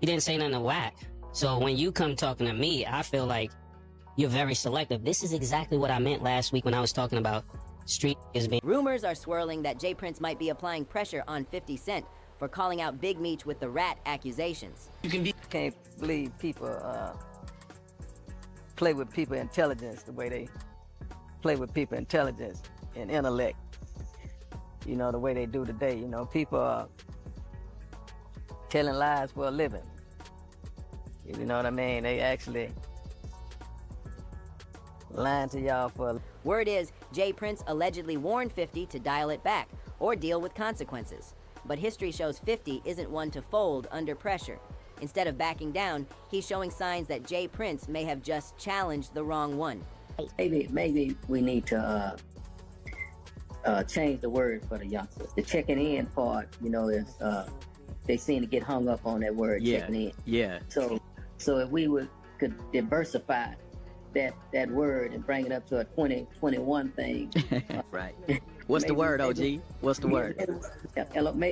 He didn't say nothing whack. So when you come talking to me, I feel like you're very selective. This is exactly what I meant last week when I was talking about street is being. Rumors are swirling that Jay Prince might be applying pressure on 50 Cent for calling out Big Meech with the rat accusations. Can't believe people play with people intelligence the way they play with people intelligence and intellect. You know, the way they do today. You know, people are telling lies for a living. You know what I mean? They actually lying to y'all for a living. Word is, Jay Prince allegedly warned 50 to dial it back or deal with consequences. But history shows 50 isn't one to fold under pressure. Instead of backing down, he's showing signs that Jay Prince may have just challenged the wrong one. Maybe we need to change the word for the youngsters. The checking in part, you know, is they seem to get hung up on that word, checking in. Yeah. So if we could diversify that word and bring it up to a 2021 thing. Right. What's the word, OG? What's the word?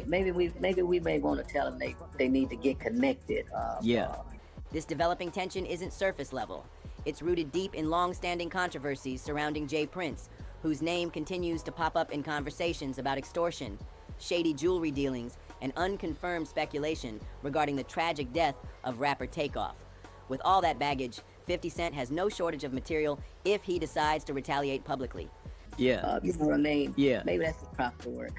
Maybe we may want to tell them they need to get connected. This developing tension isn't surface level. It's rooted deep in long-standing controversies surrounding Jay Prince, whose name continues to pop up in conversations about extortion, shady jewelry dealings, and unconfirmed speculation regarding the tragic death of rapper Takeoff. With all that baggage, 50 Cent has no shortage of material if he decides to retaliate publicly. Yeah. You know what I mean? Yeah. Maybe that's the proper word,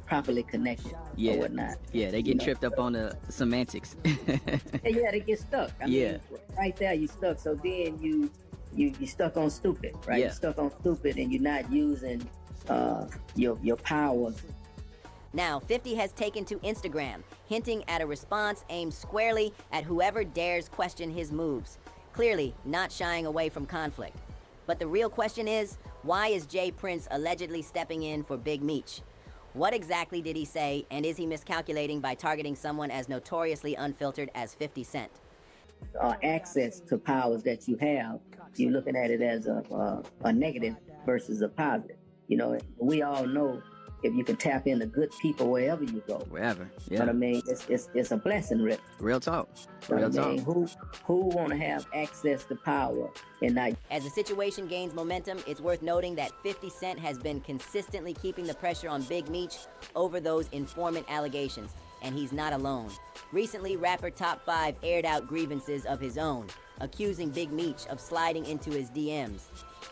properly connected or whatnot. Yeah, they get tripped up on the semantics. Yeah, they get stuck. I mean, right there you stuck. So then you stuck on stupid, right? You're stuck on stupid and you're not using your power. Now, 50 has taken to Instagram, hinting at a response aimed squarely at whoever dares question his moves, clearly not shying away from conflict. But the real question is, why is Jay Prince allegedly stepping in for Big Meech? What exactly did he say, and is he miscalculating by targeting someone as notoriously unfiltered as 50 Cent? Access to powers that you have, you're looking at it as a negative versus a positive. You know, we all know if you can tap into good people wherever you go. Wherever, yeah. You know what I mean? It's a blessing, Rip. Real talk. Real talk. Who want to have access to power and not? As the situation gains momentum, it's worth noting that 50 Cent has been consistently keeping the pressure on Big Meech over those informant allegations, and he's not alone. Recently, rapper Top 5 aired out grievances of his own, accusing Big Meech of sliding into his DMs.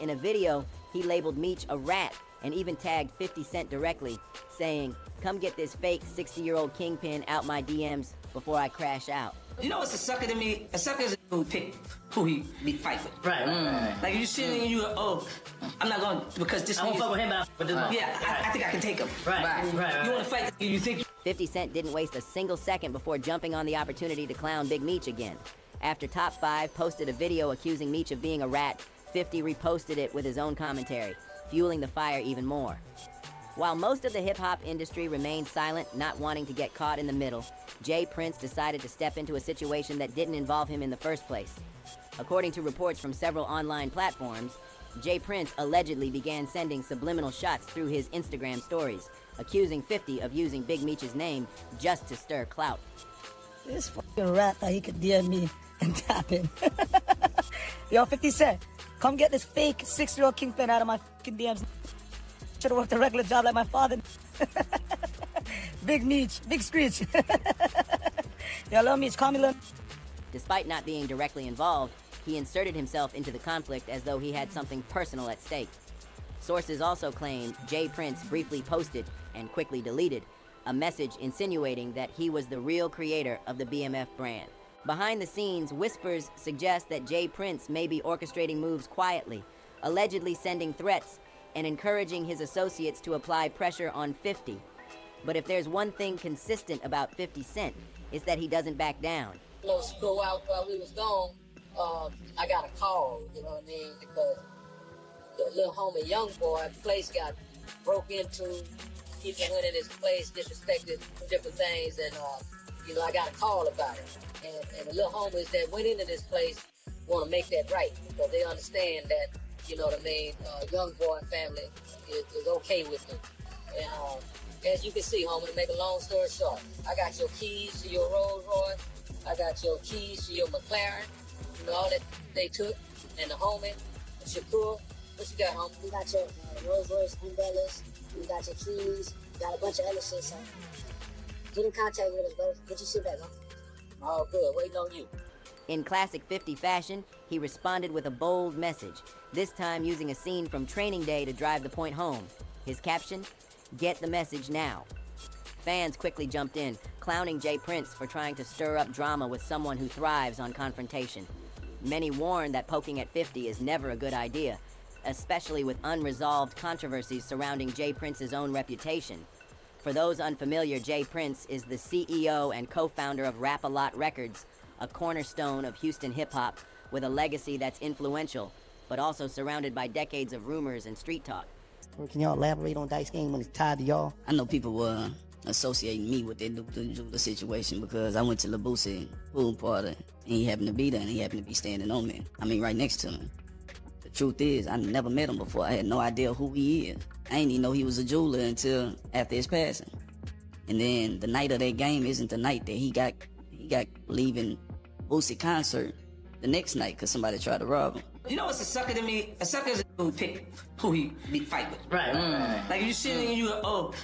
In a video, he labeled Meech a rat and even tagged 50 Cent directly, saying, "Come get this fake 60-year-old kingpin out my DMs before I crash out." You know what's a sucker to me? A sucker is who pick who he be fight with. Right. Like you sitting and you, I'm not going because this. I won't fuck with him, but this one. Yeah, I think I can take him. Right. You want to fight? You think? 50 Cent didn't waste a single second before jumping on the opportunity to clown Big Meech again. After Top 5 posted a video accusing Meech of being a rat, 50 reposted it with his own commentary, fueling the fire even more. While most of the hip-hop industry remained silent, not wanting to get caught in the middle, Jay Prince decided to step into a situation that didn't involve him in the first place. According to reports from several online platforms, Jay Prince allegedly began sending subliminal shots through his Instagram stories, accusing 50 of using Big Meech's name just to stir clout. This fucking rat thought he could DM me and tap him. Yo, 50 Cent, come get this fake 6-year-old kingpin out of my fucking DMs. Should've worked a regular job like my father. Big Meech, Big Screech. Yo, Lil Meech, call me Lil. Despite not being directly involved, he inserted himself into the conflict as though he had something personal at stake. Sources also claim Jay Prince briefly posted, and quickly deleted, a message insinuating that he was the real creator of the BMF brand. Behind the scenes, whispers suggest that Jay Prince may be orchestrating moves quietly, allegedly sending threats and encouraging his associates to apply pressure on 50. But if there's one thing consistent about 50 Cent, it's that he doesn't back down. Go out while we was gone, I got a call, you know what I mean, because the little homie young boy, place got broke into, people went in his place, disrespected different things, and I got a call about it. And the little homies that went into this place want to make that right, because they understand that, you know what I mean, young boy family is okay with me. And as you can see, homie, to make a long story short, I got your keys to your Rolls Royce, I got your keys to your McLaren, you know, all that they took, and the homie, Shakur. What you got, homie? We got your Rolls Royce umbrellas. We got your keys. We got a bunch of other shit, so get in contact with us, bro. Get your shit back, huh? All good, waiting on you. In classic 50 fashion, he responded with a bold message, this time using a scene from Training Day to drive the point home. His caption, "Get the message now." Fans quickly jumped in, clowning Jay Prince for trying to stir up drama with someone who thrives on confrontation. Many warned that poking at 50 is never a good idea, especially with unresolved controversies surrounding Jay Prince's own reputation. For those unfamiliar, Jay Prince is the CEO and co-founder of Rap-A-Lot Records, a cornerstone of Houston hip-hop with a legacy that's influential, but also surrounded by decades of rumors and street talk. Can y'all elaborate on Dice Game when it's tied to y'all? I know people were associating me with the situation because I went to LaBusa pool party and he happened to be there and he happened to be standing on me. I mean, right next to me. The truth is, I never met him before. I had no idea who he is. I didn't even know he was a jeweler until after his passing. And then the night of that game isn't the night that he got leaving Boosie concert the next night because somebody tried to rob him. You know what's a sucker to me? A sucker is a dude who pick who he be fight with. Right. Like you sitting and you go, oh,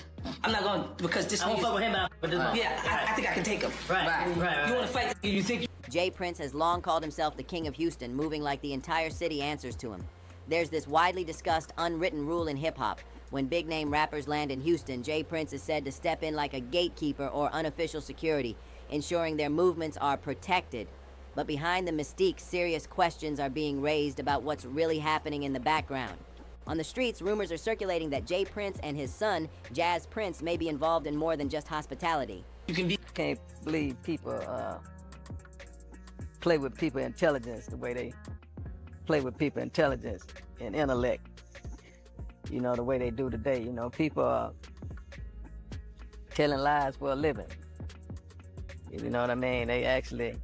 I'm not going because this. I won't fuck with him, but yeah, I think I can take him. Right. You want to fight? You think? Jay Prince has long called himself the King of Houston, moving like the entire city answers to him. There's this widely discussed unwritten rule in hip-hop. When big-name rappers land in Houston, Jay Prince is said to step in like a gatekeeper or unofficial security, ensuring their movements are protected. But behind the mystique, serious questions are being raised about what's really happening in the background. On the streets, rumors are circulating that Jay Prince and his son, Jazz Prince, may be involved in more than just hospitality. Can't believe people play with people intelligence the way they play with people intelligence and intellect. You know, the way they do today. You know, people are telling lies for a living. You know what I mean? They actually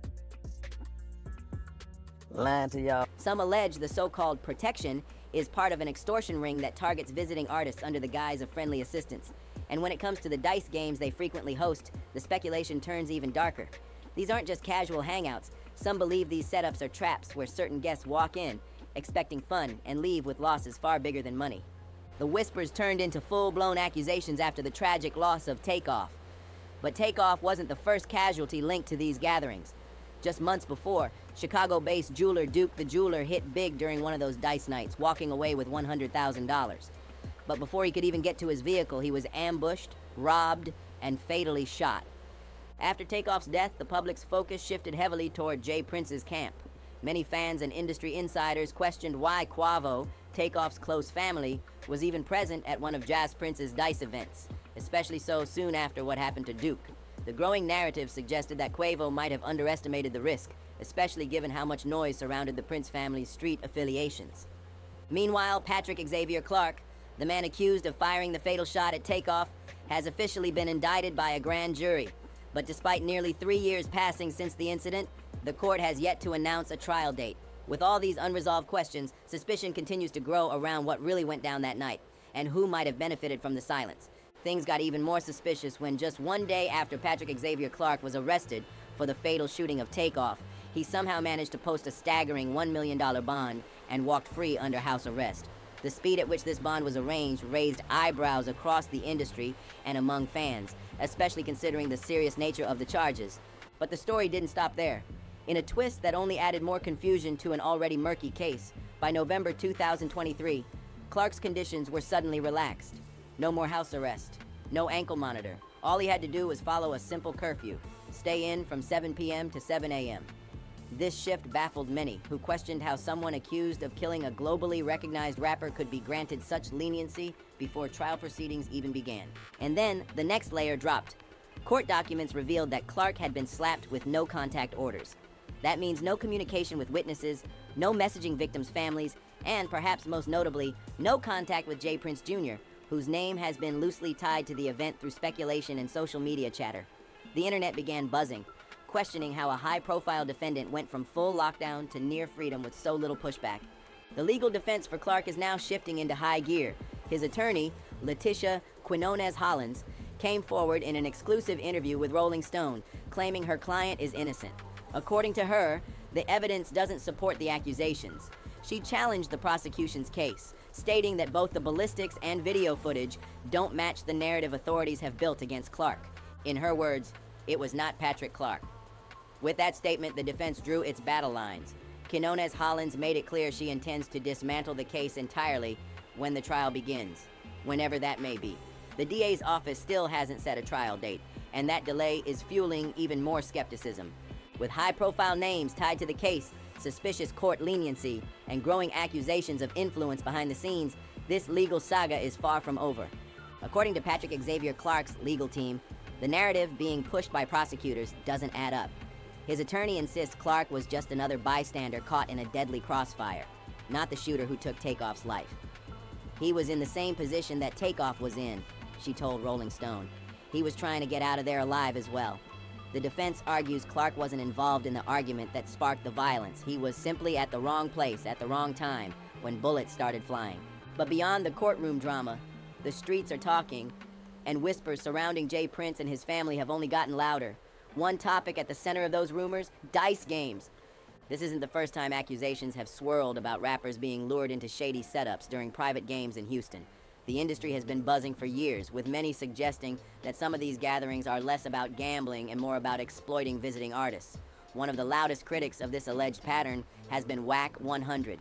lying to y'all. Some allege the so-called protection is part of an extortion ring that targets visiting artists under the guise of friendly assistance. And when it comes to the dice games they frequently host, the speculation turns even darker. These aren't just casual hangouts. Some believe these setups are traps where certain guests walk in, expecting fun, and leave with losses far bigger than money. The whispers turned into full-blown accusations after the tragic loss of Takeoff. But Takeoff wasn't the first casualty linked to these gatherings. Just months before, Chicago-based jeweler Duke the Jeweler hit big during one of those dice nights, walking away with $100,000. But before he could even get to his vehicle, he was ambushed, robbed, and fatally shot. After Takeoff's death, the public's focus shifted heavily toward Jay Prince's camp. Many fans and industry insiders questioned why Quavo, Takeoff's close family, was even present at one of Jazz Prince's dice events, especially so soon after what happened to Duke. The growing narrative suggested that Quavo might have underestimated the risk, especially given how much noise surrounded the Prince family's street affiliations. Meanwhile, Patrick Xavier Clark, the man accused of firing the fatal shot at Takeoff, has officially been indicted by a grand jury. But despite nearly 3 years passing since the incident, the court has yet to announce a trial date. With all these unresolved questions, suspicion continues to grow around what really went down that night, and who might have benefited from the silence. Things got even more suspicious when just one day after Patrick Xavier Clark was arrested for the fatal shooting of Takeoff, he somehow managed to post a staggering $1 million bond and walked free under house arrest. The speed at which this bond was arranged raised eyebrows across the industry and among fans, especially considering the serious nature of the charges. But the story didn't stop there. In a twist that only added more confusion to an already murky case, by November 2023, Clark's conditions were suddenly relaxed. No more house arrest, no ankle monitor. All he had to do was follow a simple curfew, stay in from 7 p.m. to 7 a.m. This shift baffled many, who questioned how someone accused of killing a globally recognized rapper could be granted such leniency before trial proceedings even began. And then, the next layer dropped. Court documents revealed that Clark had been slapped with no contact orders. That means no communication with witnesses, no messaging victims' families, and perhaps most notably, no contact with Jay Prince Jr., whose name has been loosely tied to the event through speculation and social media chatter. The internet began buzzing, questioning how a high-profile defendant went from full lockdown to near freedom with so little pushback. The legal defense for Clark is now shifting into high gear. His attorney, Letitia Quinones Hollins, came forward in an exclusive interview with Rolling Stone, claiming her client is innocent. According to her, the evidence doesn't support the accusations. She challenged the prosecution's case, stating that both the ballistics and video footage don't match the narrative authorities have built against Clark. In her words, it was not Patrick Clark. With that statement, the defense drew its battle lines. Quinones Hollins made it clear she intends to dismantle the case entirely when the trial begins, whenever that may be. The DA's office still hasn't set a trial date, and that delay is fueling even more skepticism. With high-profile names tied to the case, suspicious court leniency, and growing accusations of influence behind the scenes, this legal saga is far from over. According to Patrick Xavier Clark's legal team, the narrative being pushed by prosecutors doesn't add up. His attorney insists Clark was just another bystander caught in a deadly crossfire, not the shooter who took Takeoff's life. He was in the same position that Takeoff was in, she told Rolling Stone. He was trying to get out of there alive as well. The defense argues Clark wasn't involved in the argument that sparked the violence. He was simply at the wrong place at the wrong time when bullets started flying. But beyond the courtroom drama, the streets are talking, and whispers surrounding Jay Prince and his family have only gotten louder. One topic at the center of those rumors, dice games. This isn't the first time accusations have swirled about rappers being lured into shady setups during private games in Houston. The industry has been buzzing for years, with many suggesting that some of these gatherings are less about gambling and more about exploiting visiting artists. One of the loudest critics of this alleged pattern has been Whack 100.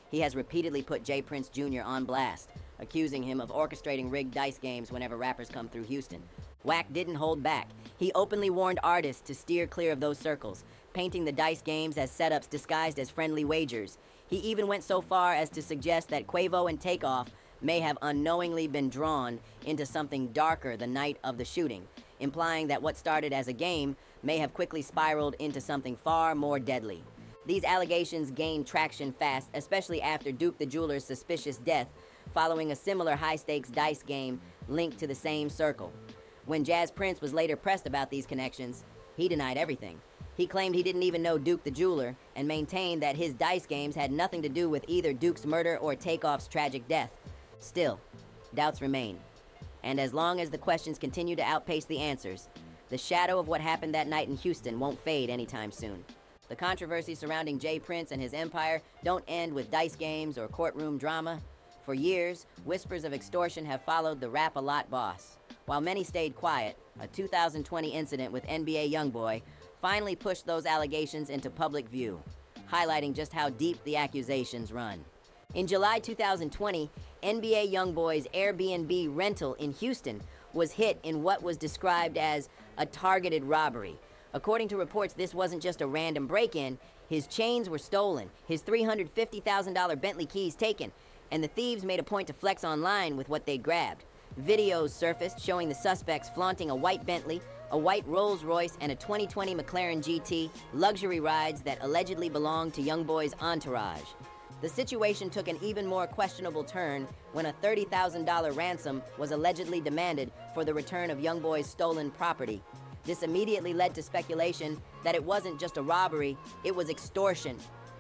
He has repeatedly put Jay Prince Jr. on blast, accusing him of orchestrating rigged dice games whenever rappers come through Houston. Whack didn't hold back. He openly warned artists to steer clear of those circles, painting the dice games as setups disguised as friendly wagers. He even went so far as to suggest that Quavo and Takeoff may have unknowingly been drawn into something darker the night of the shooting, implying that what started as a game may have quickly spiraled into something far more deadly. These allegations gained traction fast, especially after Duke the Jeweler's suspicious death, following a similar high-stakes dice game linked to the same circle. When Jazz Prince was later pressed about these connections, he denied everything. He claimed he didn't even know Duke the Jeweler and maintained that his dice games had nothing to do with either Duke's murder or Takeoff's tragic death. Still, doubts remain. And as long as the questions continue to outpace the answers, the shadow of what happened that night in Houston won't fade anytime soon. The controversy surrounding Jay Prince and his empire don't end with dice games or courtroom drama. For years, whispers of extortion have followed the Rap-A-Lot boss. While many stayed quiet, a 2020 incident with NBA YoungBoy finally pushed those allegations into public view, highlighting just how deep the accusations run. In July 2020, NBA YoungBoy's Airbnb rental in Houston was hit in what was described as a targeted robbery. According to reports, this wasn't just a random break-in. His chains were stolen, his $350,000 Bentley keys taken, and the thieves made a point to flex online with what they'd grabbed. Videos surfaced showing the suspects flaunting a white Bentley, a white Rolls Royce, and a 2020 McLaren GT, luxury rides that allegedly belonged to YoungBoy's entourage. The situation took an even more questionable turn when a $30,000 ransom was allegedly demanded for the return of YoungBoy's stolen property. This immediately led to speculation that it wasn't just a robbery, it was extortion.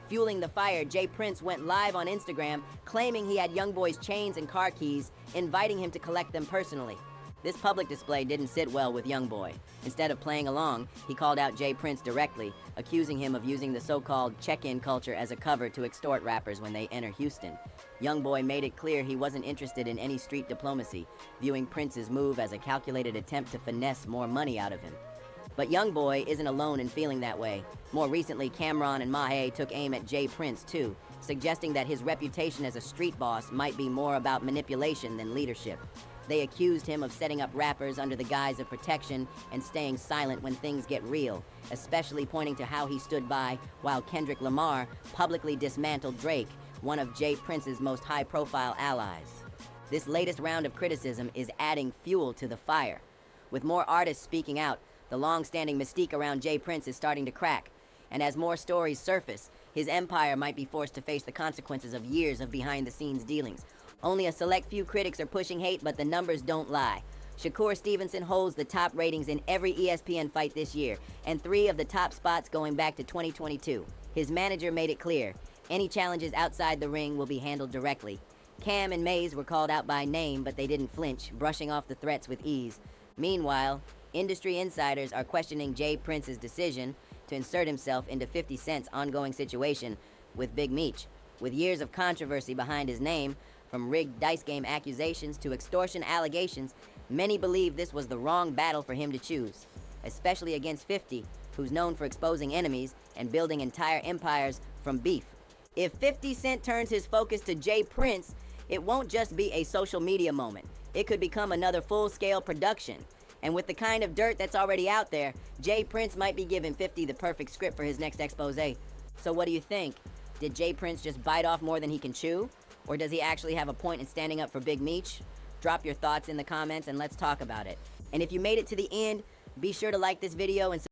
Fueling the fire, Jay Prince went live on Instagram, claiming he had YoungBoy's chains and car keys, inviting him to collect them personally. This public display didn't sit well with YoungBoy. Instead of playing along, he called out Jay Prince directly, accusing him of using the so-called check-in culture as a cover to extort rappers when they enter Houston. YoungBoy made it clear he wasn't interested in any street diplomacy, viewing Prince's move as a calculated attempt to finesse more money out of him. But YoungBoy isn't alone in feeling that way. More recently, Cameron and Mahe took aim at Jay Prince too, suggesting that his reputation as a street boss might be more about manipulation than leadership. They accused him of setting up rappers under the guise of protection and staying silent when things get real, especially pointing to how he stood by while Kendrick Lamar publicly dismantled Drake, one of Jay Prince's most high-profile allies. This latest round of criticism is adding fuel to the fire. With more artists speaking out, the long-standing mystique around Jay Prince is starting to crack, and as more stories surface, his empire might be forced to face the consequences of years of behind-the-scenes dealings. Only a select few critics are pushing hate, but the numbers don't lie. Shakur Stevenson holds the top ratings in every ESPN fight this year, and 3 of the top spots going back to 2022. His manager made it clear, any challenges outside the ring will be handled directly. Cam and Maze were called out by name, but they didn't flinch, brushing off the threats with ease. Meanwhile, industry insiders are questioning Jay Prince's decision to insert himself into 50 Cent's ongoing situation with Big Meech. With years of controversy behind his name, from rigged dice game accusations to extortion allegations, many believe this was the wrong battle for him to choose, especially against 50, who's known for exposing enemies and building entire empires from beef. If 50 Cent turns his focus to Jay Prince, it won't just be a social media moment. It could become another full-scale production. And with the kind of dirt that's already out there, Jay Prince might be giving 50 the perfect script for his next expose. So what do you think? Did Jay Prince just bite off more than he can chew? Or does he actually have a point in standing up for Big Meech? Drop your thoughts in the comments and let's talk about it. And if you made it to the end, be sure to like this video and